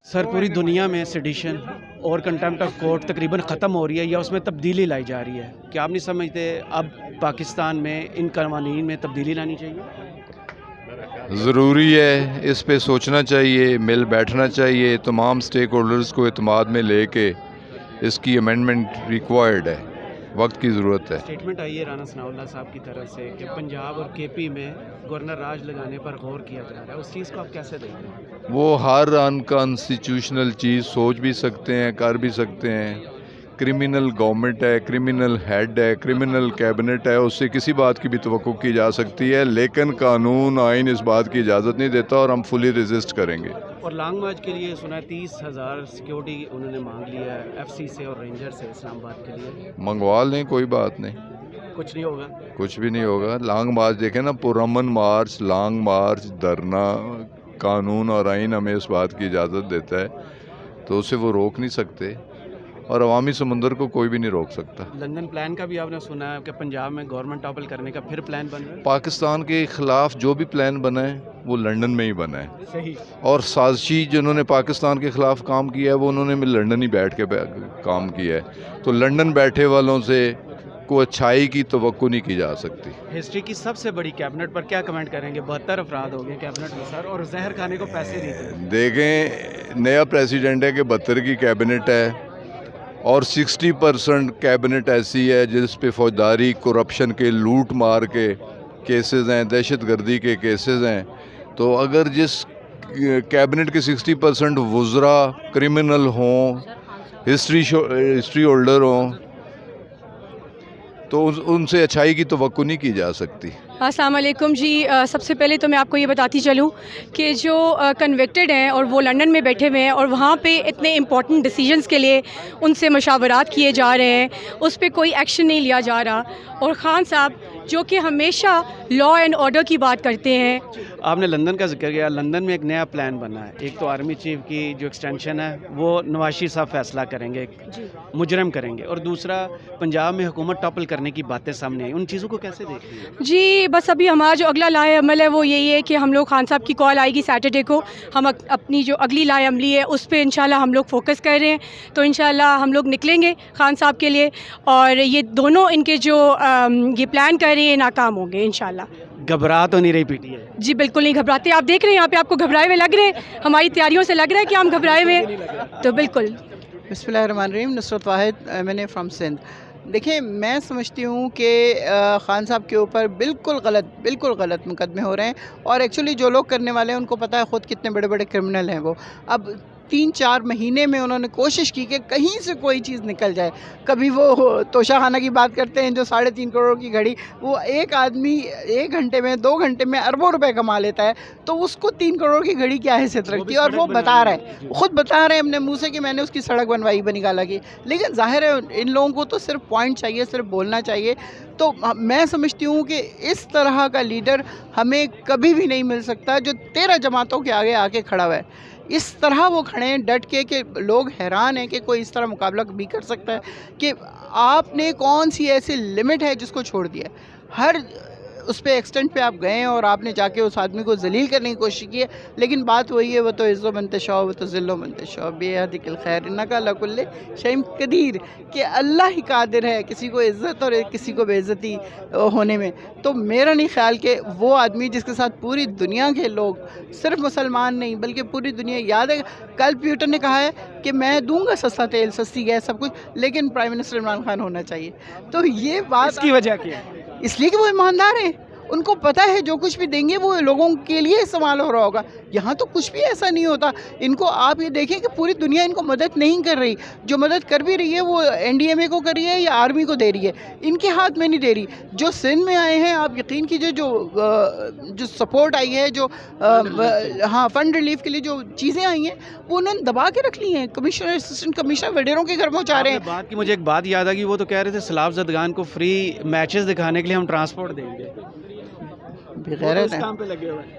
سر پوری دنیا میں سیڈیشن اور کنٹمپٹ آف کورٹ تقریباً ختم ہو رہی ہے یا اس میں تبدیلی لائی جا رہی ہے. کیا آپ نہیں سمجھتے اب پاکستان میں ان قوانین میں تبدیلی لانی چاہیے؟ ضروری ہے، اس پہ سوچنا چاہیے، مل بیٹھنا چاہیے، تمام سٹیک ہولڈرز کو اعتماد میں لے کے اس کی امینڈمنٹ ریکوائرڈ ہے، وقت کی ضرورت ہے. اسٹیٹمنٹ آئی ہے رانا ثناء اللہ صاحب کی طرف سے کہ پنجاب اور کے پی میں گورنر راج لگانے پر غور کیا جا رہا ہے، اس چیز کو آپ کیسے دیکھتے ہیں؟ وہ ہر انکانسٹیٹیوشنل چیز سوچ بھی سکتے ہیں، کر بھی سکتے ہیں. کرمنل گورنمنٹ ہے، کرمنل ہیڈ ہے، کرمنل کیبنٹ ہے، اس سے کسی بات کی بھی توقع کی جا سکتی ہے، لیکن قانون آئین اس بات کی اجازت نہیں دیتا اور ہم فلی ریزسٹ کریں گے. اور لانگ مارچ کے لیے سنا ہے 30,000 سیکیورٹی انہوں نے مانگ لیا ہے ایف سی سے اور رینجر سے اسلام آباد کے لیے. منگوا لیں، کوئی بات نہیں، کچھ نہیں ہوگا؟ کچھ بھی نہیں ہوگا. لانگ مارچ دیکھیں نا، پرامن مارچ، لانگ مارچ، دھرنا، قانون اور آئین ہمیں اس بات کی اجازت دیتا ہے تو اسے وہ روک نہیں سکتے، اور عوامی سمندر کو کوئی بھی نہیں روک سکتا. لندن پلان کا بھی آپ نے سنا ہے کہ پنجاب میں گورنمنٹ ٹاپل کرنے کا پھر پلان بن رہا ہے؟ پاکستان کے خلاف جو بھی پلان بنا ہے وہ لندن میں ہی بنا ہے. صحیح. اور سازشی جنہوں نے پاکستان کے خلاف کام کیا ہے وہ انہوں نے لندن ہی بیٹھ کے کام کیا ہے، تو لندن بیٹھے والوں سے کوئی اچھائی کی توقع نہیں کی جا سکتی. ہسٹری کی سب سے بڑی کیبنٹ پر کیا کمنٹ کریں گے؟ 72 افراد ہو گئے کیبنٹ میں سر، اور زہر کھانے کو پیسے دیتے ہیں. دیکھیں، نیا پریسیڈنٹ ہے کہ 72 کی کیبنٹ ہے، اور 60% کیبنٹ ایسی ہے جس پہ فوجداری، کرپشن کے، لوٹ مار کے کیسز ہیں، دہشت گردی کے کیسز ہیں. تو اگر جس کیبنٹ کے 60% وزراء کرمنل ہوں، ہسٹری ہولڈر ہوں، تو ان سے اچھائی کی توقع نہیں کی جا سکتی. السلام علیکم جی. سب سے پہلے تو میں آپ کو یہ بتاتی چلوں کہ جو کنوکٹڈ ہیں اور وہ لندن میں بیٹھے ہوئے ہیں اور وہاں پہ اتنے امپورٹنٹ ڈیسیجنز کے لیے ان سے مشاورات کیے جا رہے ہیں، اس پہ کوئی ایکشن نہیں لیا جا رہا. اور خان صاحب جو کہ ہمیشہ لا اینڈ آرڈر کی بات کرتے ہیں. آپ نے لندن کا ذکر کیا، لندن میں ایک نیا پلان بنا ہے. ایک تو آرمی چیف کی جو ایکسٹینشن ہے وہ نواز شریف صاحب فیصلہ کریں گے، مجرم کریں گے، اور دوسرا پنجاب میں حکومت ٹاپل کرنے کی باتیں سامنے آئی. ان چیزوں کو کیسے دیکھتے ہیں؟ جی بس ابھی ہمارا جو اگلا لائے عمل ہے وہ یہی ہے کہ ہم لوگ خان صاحب کی کال آئے گی سیٹرڈے کو، ہم اپنی جو اگلی لائے عملی ہے اس پہ انشاءاللہ ہم لوگ فوکس کر رہے ہیں. تو انشاءاللہ ہم لوگ نکلیں گے خان صاحب کے لیے، اور یہ دونوں ان کے جو یہ پلان کر رہے ہیں ناکام ہوں گے انشاءاللہ. گھبرا تو نہیں رہی پی ٹی آئی؟ جی بالکل نہیں گھبراتے. آپ دیکھ رہے ہیں یہاں پہ آپ کو گھبرائے ہوئے لگ رہے ہیں، ہماری تیاریوں سے لگ رہا ہے کہ ہم گھبرائے ہوئے، تو بالکل. بسم اللہ الرحمن الرحیم. نصرت واحد میں فرام سندھ. دیکھیں، میں سمجھتی ہوں کہ خان صاحب کے اوپر بالکل غلط مقدمے ہو رہے ہیں، اور ایکچولی جو لوگ کرنے والے ہیں ان کو پتہ ہے خود کتنے بڑے بڑے کرمنل ہیں وہ. اب 3-4 مہینے میں انہوں نے کوشش کی کہ کہیں سے کوئی چیز نکل جائے. کبھی وہ توشہ خانہ کی بات کرتے ہیں جو 3.5 کروڑ کی گھڑی، وہ ایک آدمی 1 گھنٹے میں 2 گھنٹے میں اربوں روپے کما لیتا ہے، تو اس کو 3 کروڑ کی گھڑی کیا حیثیت رکھتی ہے؟ اور وہ بتا رہے ہیں، خود بتا رہے ہیں اپنے منہ سے کہ میں نے اس کی سڑک بنوائی بنگالا کی. لیکن ظاہر ہے ان لوگوں کو تو صرف پوائنٹ چاہیے، صرف بولنا چاہیے. تو میں سمجھتی ہوں کہ اس طرح کا لیڈر ہمیں کبھی بھی نہیں مل سکتا جو 13 جماعتوں کے آگے آ کے کھڑا ہوا ہے. اس طرح وہ کھڑے ہیں ڈٹ کے کہ لوگ حیران ہیں کہ کوئی اس طرح مقابلہ بھی کر سکتا ہے. کہ آپ نے کون سی ایسی لمٹ ہے جس کو چھوڑ دیا ہے؟ ہر اس پہ ایکسٹینٹ پہ آپ گئے ہیں اور آپ نے جا کے اس آدمی کو ذلیل کرنے کی کوشش کی ہے. لیکن بات وہی ہے، وہ تو عز و منتشا، وہ تو ذل و منتشا، بے حدک الخیر انک علی کل شیء قدیر، کہ اللہ ہی قادر ہے کسی کو عزت اور کسی کو بے عزتی ہونے میں. تو میرا نہیں خیال کہ وہ آدمی جس کے ساتھ پوری دنیا کے لوگ، صرف مسلمان نہیں بلکہ پوری دنیا، یاد ہے کل پیوٹن نے کہا ہے کہ میں دوں گا سستا تیل، سستی گیس، سب کچھ، لیکن پرائم منسٹر عمران خان ہونا چاہیے. تو یہ بات اس کی وجہ کیا ہے؟ اس لیے کہ وہ ایماندار ہیں، ان کو پتہ ہے جو کچھ بھی دیں گے وہ لوگوں کے لیے استعمال ہو رہا ہوگا. یہاں تو کچھ بھی ایسا نہیں ہوتا. ان کو آپ یہ دیکھیں کہ پوری دنیا ان کو مدد نہیں کر رہی، جو مدد کر بھی رہی ہے وہ NDMA کو کر رہی ہے یا آرمی کو دے رہی ہے، ان کے ہاتھ میں نہیں دے رہی. جو سندھ میں آئے ہیں، آپ یقین کیجئے جو سپورٹ آئی ہے، جو فنڈ ریلیف کے لیے جو چیزیں آئی ہیں وہ انہوں نے دبا کے رکھ لی ہیں. کمشنر، اسسٹنٹ کمشنر وڈیروں کے گھر پہنچا رہے ہیں. بات کی مجھے ایک بات یاد آ گئی، وہ تو کہہ رہے تھے سیلاب زدگان کو فری میچز دکھانے کے لیے ہم ٹرانسپورٹ دیں گے. بغیرت ہے. کام پہ لگے ہوئے ہیں.